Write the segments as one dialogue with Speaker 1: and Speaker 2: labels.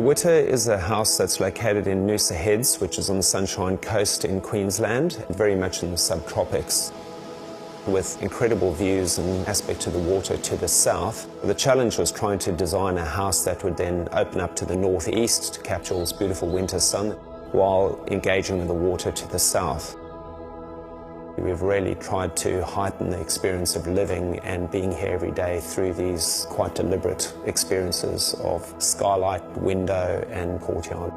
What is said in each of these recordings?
Speaker 1: Witter is a house that's located in Noosa Heads, which is on the Sunshine Coast in Queensland, very much in the subtropics, with incredible views and aspect to the water to the south. The challenge was trying to design a house that would then open up to the northeast to capture all this beautiful winter sun while engaging with the water to the south. We've really tried to heighten the experience of living and being here every day through these quite deliberate experiences of skylight, window and courtyard.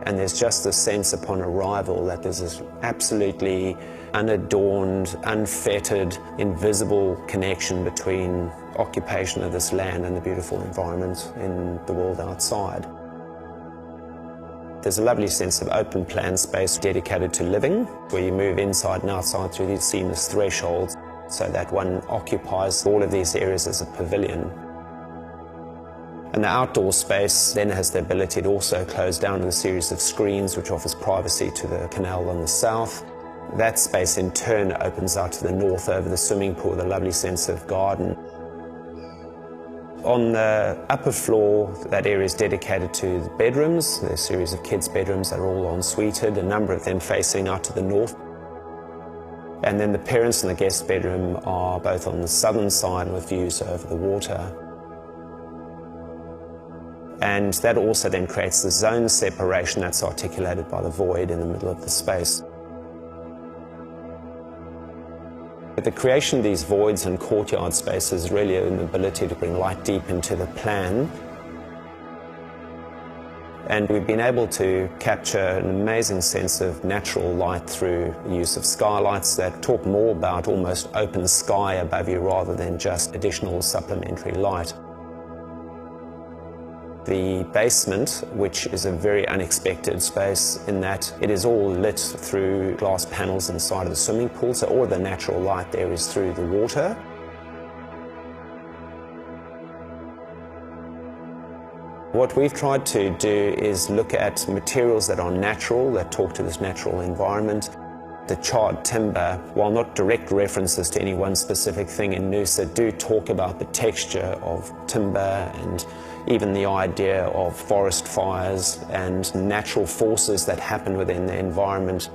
Speaker 1: And there's just this sense upon arrival that there's this absolutely unadorned, unfettered, invisible connection between occupation of this land and the beautiful environment in the world outside. There's a lovely sense of open plan space dedicated to living, where you move inside and outside through these seamless thresholds so that one occupies all of these areas as a pavilion. And the outdoor space then has the ability to also close down with a series of screens which offers privacy to the canal on the south. That space in turn opens out to the north over the swimming pool with a lovely sense of garden. On the upper floor, that area is dedicated to the bedrooms. There's a series of kids' bedrooms that are all en-suited, a number of them facing out to the north. And then the parents and the guest bedroom are both on the southern side with views over the water. And that also then creates the zone separation that's articulated by the void in the middle of the space. The creation of these voids and courtyard spaces is really an ability to bring light deep into the plan. And we've been able to capture an amazing sense of natural light through the use of skylights that talk more about almost open sky above you rather than just additional supplementary light. The basement, which is a very unexpected space in that it is all lit through glass panels inside of the swimming pool, so all the natural light there is through the water. What we've tried to do is look at materials that are natural, that talk to this natural environment. The charred timber, while not direct references to any one specific thing in Noosa, do talk about the texture of timber and even the idea of forest fires and natural forces that happen within the environment.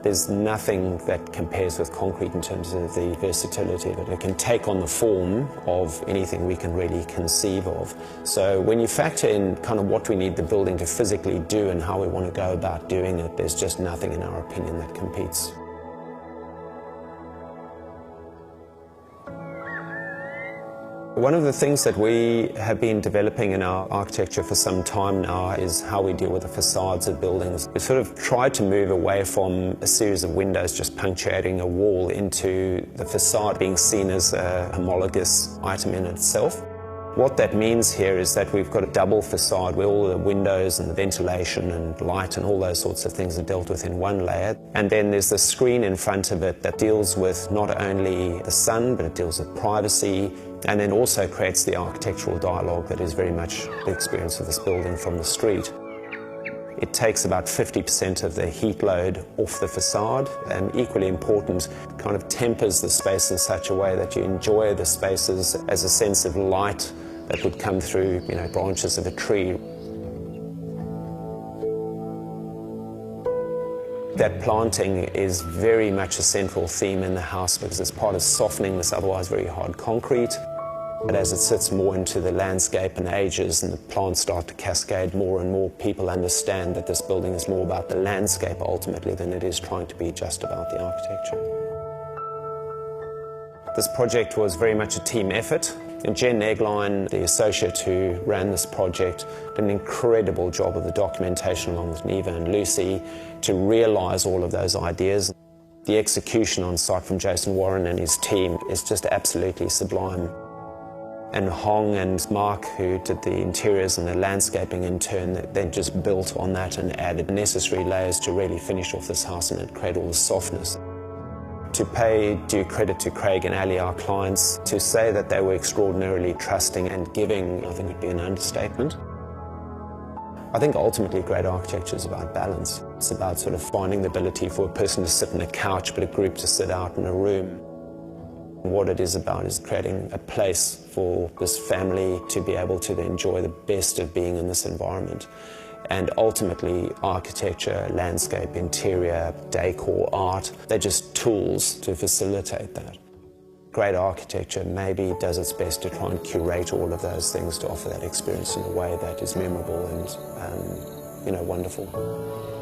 Speaker 1: There's nothing that compares with concrete in terms of the versatility of it. It can take on the form of anything we can really conceive of. So when you factor in kind of what we need the building to physically do and how we want to go about doing it, there's just nothing in our opinion that competes. One of the things that we have been developing in our architecture for some time now is how we deal with the facades of buildings. We sort of tried to move away from a series of windows just punctuating a wall into the facade being seen as a homologous item in itself. What that means here is that we've got a double facade where all the windows and the ventilation and light and all those sorts of things are dealt with in one layer. And then there's the screen in front of it that deals with not only the sun, but it deals with privacy, and then also creates the architectural dialogue that is very much the experience of this building from the street. It takes about 50% of the heat load off the facade, and equally important, kind of tempers the space in such a way that you enjoy the spaces as a sense of light that would come through, branches of a tree. That planting is very much a central theme in the house because it's part of softening this otherwise very hard concrete. But as it sits more into the landscape and ages and the plants start to cascade more and more, people understand that this building is more about the landscape ultimately than it is trying to be just about the architecture. This project was very much a team effort. And Jen Egline, the associate who ran this project, did an incredible job of the documentation along with Neva and Lucy to realise all of those ideas. The execution on site from Jason Warren and his team is just absolutely sublime. And Hong and Mark, who did the interiors and the landscaping in turn, then just built on that and added necessary layers to really finish off this house and create all the softness. To pay due credit to Craig and Ali, our clients, to say that they were extraordinarily trusting and giving, I think would be an understatement. I think ultimately great architecture is about balance. It's about sort of finding the ability for a person to sit on a couch but a group to sit out in a room. What it is about is creating a place for this family to be able to enjoy the best of being in this environment. And ultimately, architecture, landscape, interior, decor, art, they're just tools to facilitate that. Great architecture maybe does its best to try and curate all of those things to offer that experience in a way that is memorable and, wonderful.